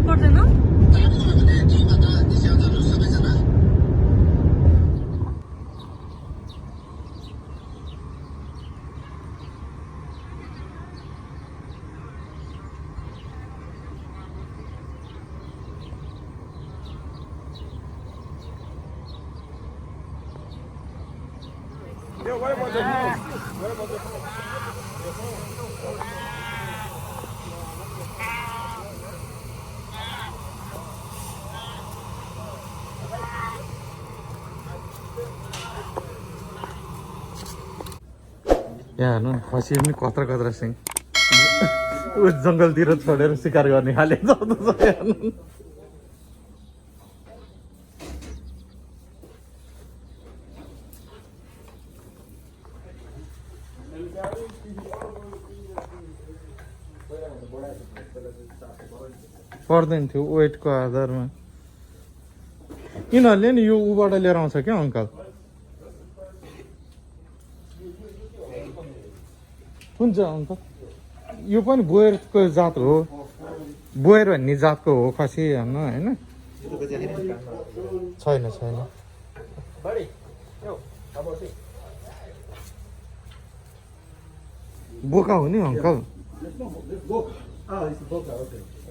पर्दैन यहाँ हेर्नु न खसी पनि कत्रा कत्रा सिङ ऊ जङ्गलतिर छोडेर शिकार गर्ने खाले जस्तो छ हेर्नु न। पर्दैन थियो वेटको आधारमा यिनीहरूले नि यो ऊबाट लिएर आउँछ क्या अङ्कल हुन्छ अङ्कल यो पनि बोयरको जात हो बोयर भन्ने जातको हो खसी हेर्नु होइन छैन छैन बोका हो नि अङ्कल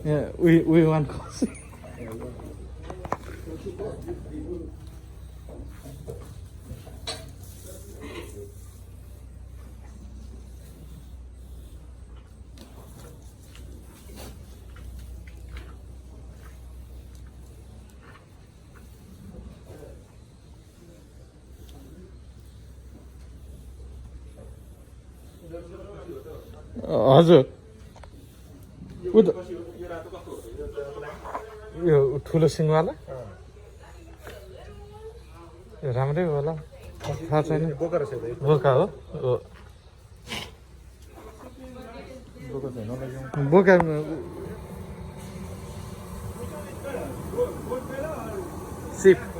we want खसी हजुर यो ठुलो सिङवाला राम्रै होला थाहा छैन बोका हो बोका सिप